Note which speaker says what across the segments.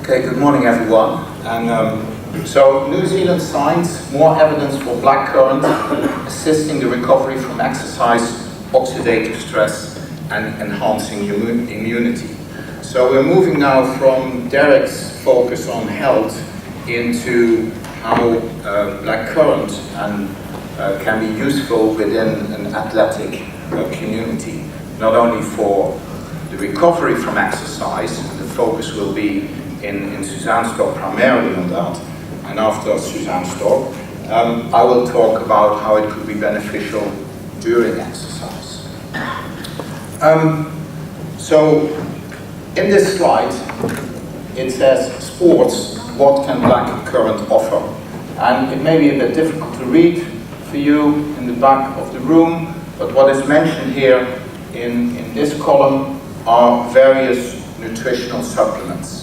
Speaker 1: Okay, good morning everyone. And so New Zealand science, more evidence for blackcurrant assisting the recovery from exercise, oxidative stress and enhancing immunity. So we're moving now from Derek's focus on health into how blackcurrant can be useful within an athletic community, not only for the recovery from exercise. The focus will be in Suzanne's talk primarily on that, and after Suzanne's talk I will talk about how it could be beneficial during exercise. So in this slide it says sports, what can blackcurrant offer? And it may be a bit difficult to read for you in the back of the room, but what is mentioned here in this column are various nutritional supplements.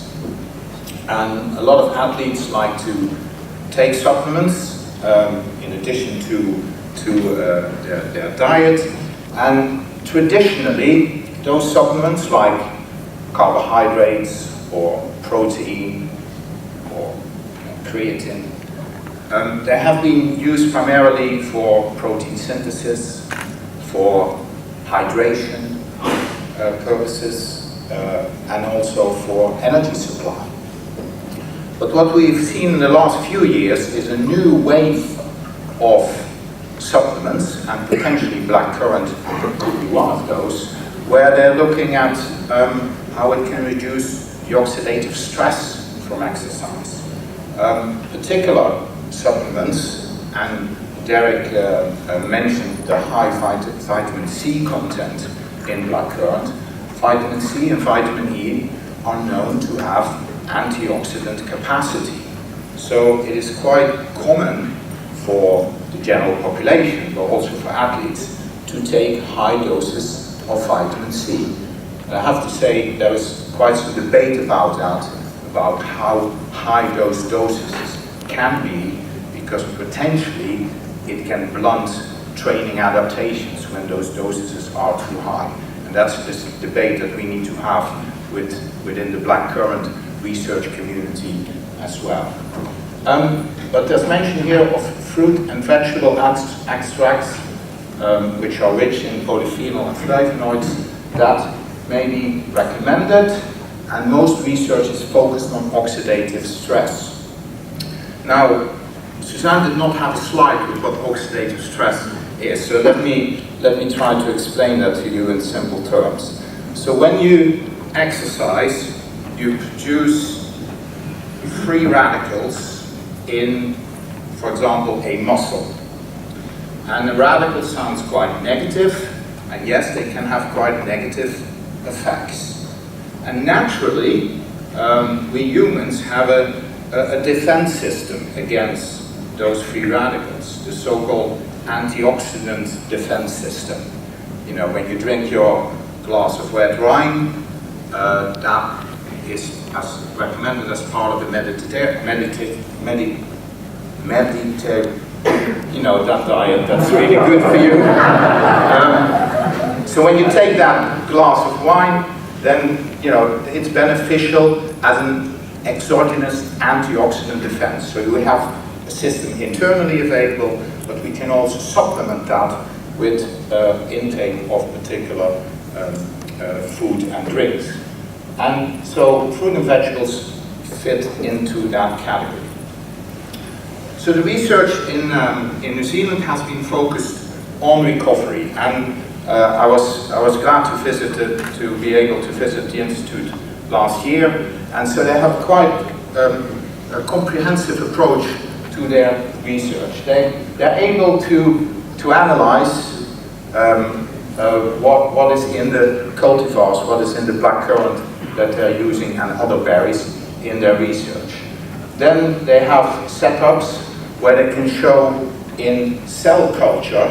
Speaker 1: And a lot of athletes like to take supplements in addition to their diet. And traditionally, those supplements like carbohydrates or protein or creatine, they have been used primarily for protein synthesis, for hydration purposes, and also for energy supply. But what we've seen in the last few years is a new wave of supplements, and potentially blackcurrant could be one of those, where they're looking at how it can reduce the oxidative stress from exercise. Particular supplements, and Derek mentioned the high vitamin C content in blackcurrant. Vitamin C and vitamin E are known to have antioxidant capacity. So it is quite common for the general population, but also for athletes, to take high doses of vitamin C. And I have to say there is quite some debate about that, about how high those doses can be, because potentially it can blunt training adaptations when those dosages are too high. And that's this debate that we need to have within the blackcurrant research community as well. But there's mention here of fruit and vegetable extracts, which are rich in polyphenol and flavonoids, that may be recommended, and most research is focused on oxidative stress. Now, Suzanne did not have a slide with what oxidative stress is, so let me try to explain that to you in simple terms. So when you exercise, you produce free radicals in, for example, a muscle. And the radical sounds quite negative, and yes, they can have quite negative effects. And naturally, we humans have a defense system against those free radicals, the so-called antioxidant defense system. You know, when you drink your glass of red wine, that is as recommended as part of the you know, that diet, that's really good for you. So when you take that glass of wine, then, you know, it's beneficial as an exogenous antioxidant defense. So we have a system internally available, but we can also supplement that with intake of particular food and drinks. And so fruit and vegetables fit into that category. So the research in New Zealand has been focused on recovery, and I was glad to be able to visit the institute last year, and so they have quite a comprehensive approach to their research. They're able to analyze what is in the cultivars, what is in the blackcurrant that they're using, and other berries in their research. Then they have setups where they can show in cell culture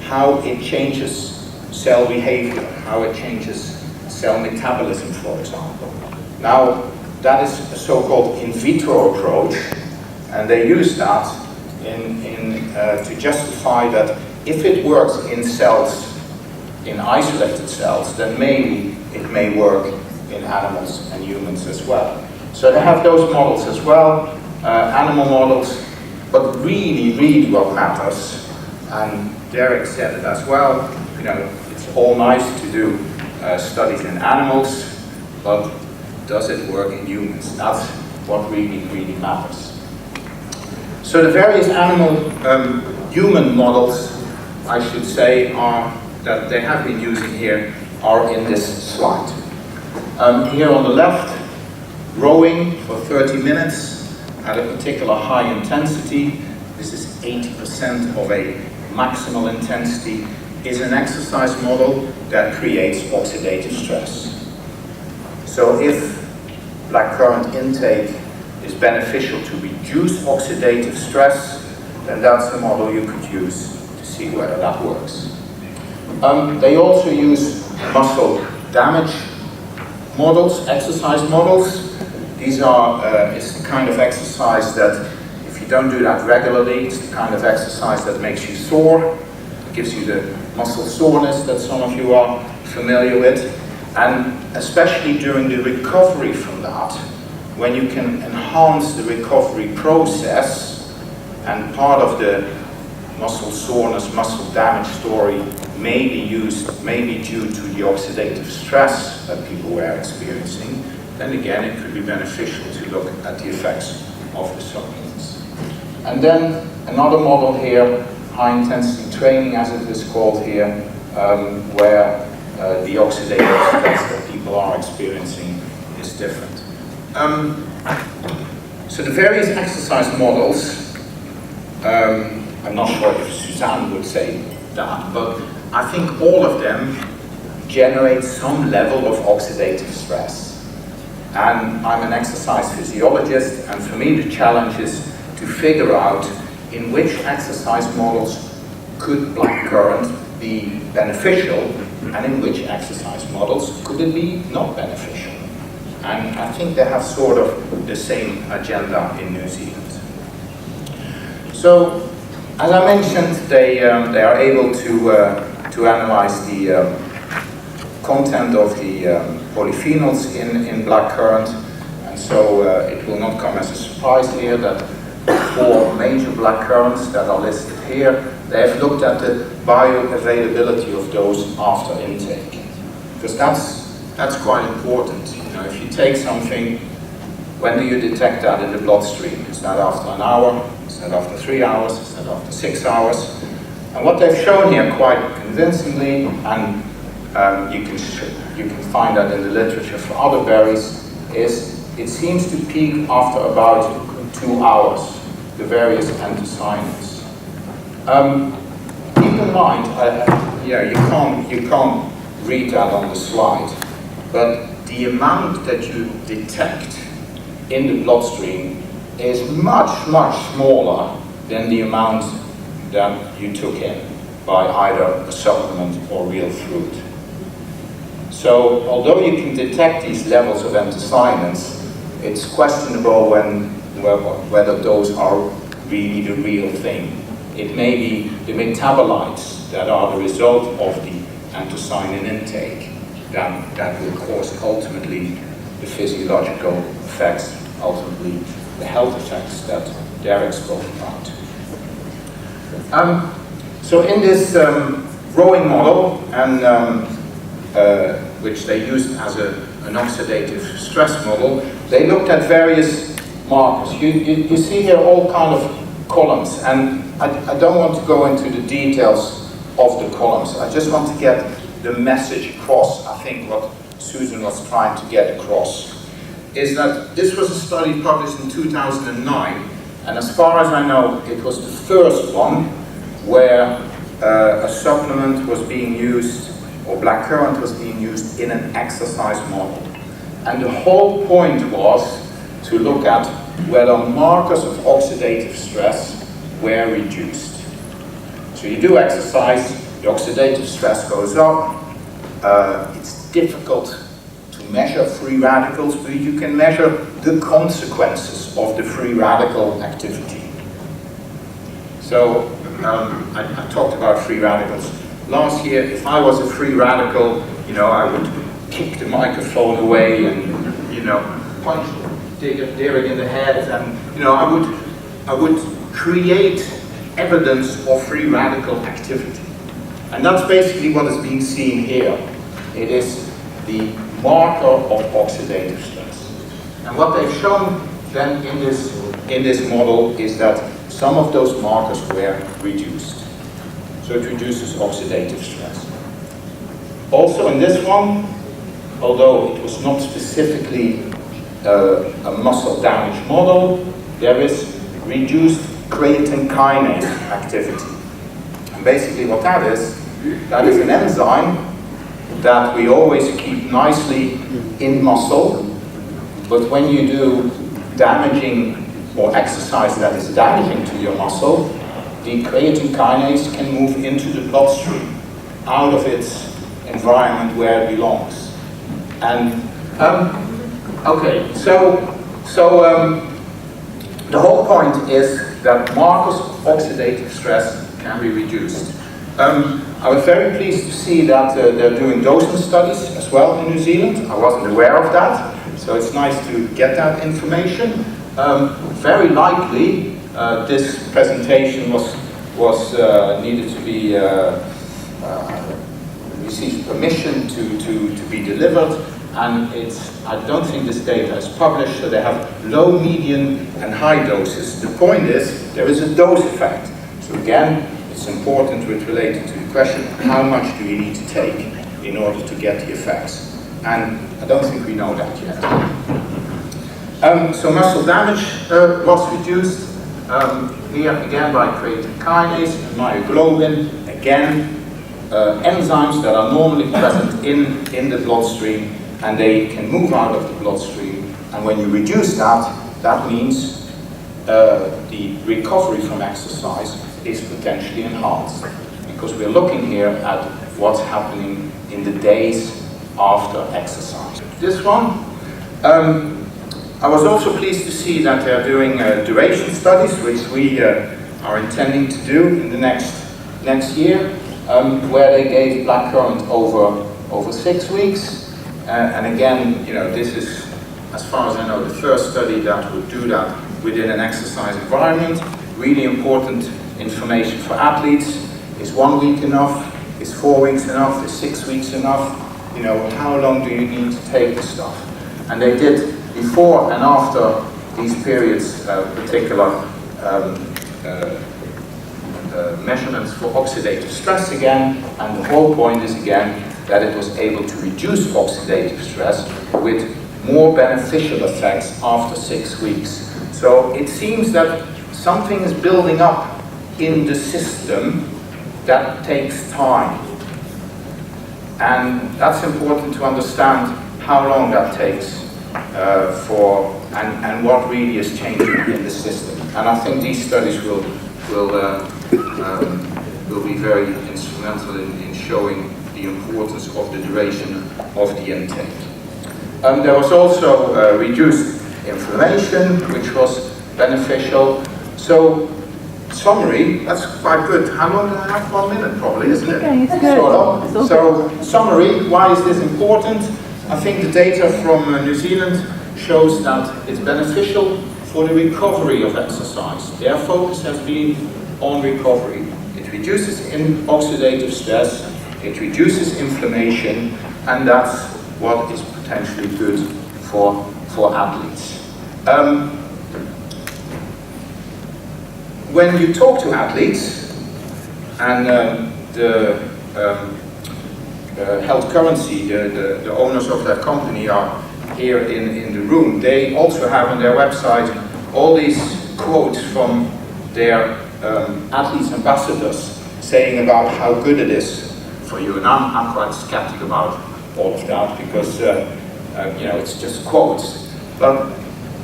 Speaker 1: how it changes cell behavior, how it changes cell metabolism, for example. Now, that is a so-called in vitro approach, and they use that to justify that if it works in cells, in isolated cells, then maybe it may work in animals and humans as well. So they have those models as well, animal models, but really what matters, and Derek said it as well, you know, it's all nice to do studies in animals, but does it work in humans? That's what really matters. So the various human models, I should say, that they have been using here are in this slide. Here on the left, rowing for 30 minutes at a particular high intensity. This is 80% of a maximal intensity, is an exercise model that creates oxidative stress. So if black currant intake is beneficial to reduce oxidative stress, then that's the model you could use to see whether that works. They also use muscle damage models, exercise models. These are, it's the kind of exercise that if you don't do that regularly, it's the kind of exercise that makes you sore. It gives you the muscle soreness that some of you are familiar with. And especially during the recovery from that, when you can enhance the recovery process, and part of the muscle soreness, muscle damage story may be due to the oxidative stress that people were experiencing, then again it could be beneficial to look at the effects of the supplements. And then another model here, high intensity training as it is called here, where the oxidative stress that people are experiencing is different. So the various exercise models, I'm not sure if Suzanne would say that, but I think all of them generate some level of oxidative stress. And I'm an exercise physiologist, and for me the challenge is to figure out in which exercise models could black currant be beneficial, and in which exercise models could it be not beneficial. And I think they have sort of the same agenda in New Zealand. So, as I mentioned, they are able to analyze the content of the polyphenols in black currant, and so it will not come as a surprise here that 4 major black currants that are listed here, they have looked at the bioavailability of those after intake, because that's quite important. You know, if you take something, when do you detect that in the bloodstream? Is that after an hour? Is that after 3 hours? Is that after 6 hours? And what they've shown here quite convincingly, and you can find that in the literature for other berries, is it seems to peak after about 2 hours, the various anthocyanins. Keep in mind, you can't read that on the slide, but the amount that you detect in the bloodstream is much smaller than the amount that you took in by either a supplement or real fruit. So although you can detect these levels of anthocyanins, it's questionable whether those are really the real thing. It may be the metabolites that are the result of the anthocyanin intake that will cause ultimately the physiological effects, ultimately the health effects that Derek spoke about. So in this rowing model, and which they used as an oxidative stress model, they looked at various markers. You see here all kind of columns, and I don't want to go into the details of the columns. I just want to get the message across. I think what Susan was trying to get across is that this was a study published in 2009, and as far as I know, it was the first one where a supplement was being used, or black currant was being used in an exercise model. And the whole point was to look at whether markers of oxidative stress were reduced. So you do exercise, the oxidative stress goes up. It's difficult to measure free radicals, but you can measure the consequences of the free radical activity. So I talked about free radicals. Last year, if I was a free radical, I would kick the microphone away and, punch daring in the head, and I would create evidence of free radical activity. And that's basically what is being seen here. It is the marker of oxidative stress. And what they've shown then in this model is that some of those markers were reduced. So it reduces oxidative stress. Also in this one, although it was not specifically a muscle damage model, there is reduced creatine kinase activity. And basically what that is an enzyme that we always keep nicely in muscle, but when you do damaging or exercise that is damaging to your muscle, the creatine kinase can move into the bloodstream, out of its environment where it belongs. And okay, so the whole point is that markers of oxidative stress can be reduced. I was very pleased to see that they're doing dosing studies as well in New Zealand. I wasn't aware of that, so it's nice to get that information. Very likely, this presentation was needed to be received permission to be delivered, and I don't think this data is published, so they have low, medium, and high doses. The point is, there is a dose effect. So again, it's important with related to the question, how much do you need to take in order to get the effects? And I don't think we know that yet. So muscle damage was reduced, here again by creatine kinase and myoglobin, again, enzymes that are normally present in the bloodstream, and they can move out of the bloodstream, and when you reduce that, that means the recovery from exercise is potentially enhanced, because we're looking here at what's happening in the days after exercise. This one, I was also pleased to see that they're doing duration studies, which we are intending to do in the next year, where they gave blackcurrant over 6 weeks. And again, this is, as far as I know, the first study that would do that within an exercise environment. Really important information for athletes. Is 1 week enough? Is 4 weeks enough? Is 6 weeks enough? How long do you need to take the stuff? And they did before and after these periods particular measurements for oxidative stress again, and the whole point is again that it was able to reduce oxidative stress with more beneficial effects after 6 weeks. So it seems that something is building up in the system that takes time. And that's important to understand how long that takes and what really is changing in the system. And I think these studies will be very instrumental in showing the importance of the duration of the intake. There was also reduced inflammation, which was beneficial. So, summary, that's quite good. How long do I have? 1 minute probably, isn't it?
Speaker 2: Okay, it's good.
Speaker 1: Sort of. So, summary, why is this important? I think the data from New Zealand shows that it's beneficial for the recovery of exercise. Their focus has been on recovery. It reduces oxidative stress, it reduces inflammation, and that's what is potentially good for athletes. When you talk to athletes, and the Health Currency, the owners of that company are here in the room, they also have on their website all these quotes from their athletes ambassadors saying about how good it is for you. And I'm quite skeptic about all of that because it's just quotes. But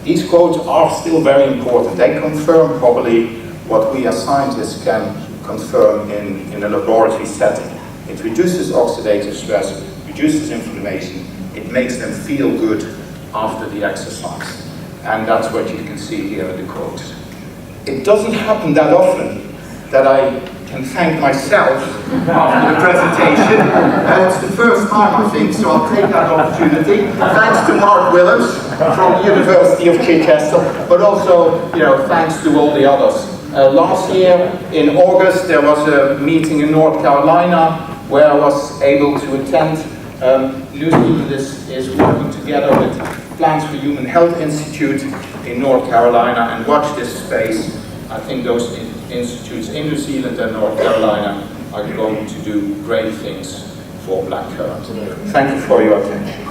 Speaker 1: these quotes are still very important. They confirm probably what we as scientists can confirm in a laboratory setting. It reduces oxidative stress, reduces inflammation, it makes them feel good after the exercise. And that's what you can see here in the quotes. It doesn't happen that often that I can thank myself after the presentation. It's the first time, I think, so I'll take that opportunity. Thanks to Mark Willems. from the University of Chichester, but also, thanks to all the others. Last year, in August, there was a meeting in North Carolina where I was able to attend. Lucy is working together with Plans for Human Health Institute in North Carolina and watch this space. I think those institutes in New Zealand and North Carolina are going to do great things for black current. Thank you for your attention.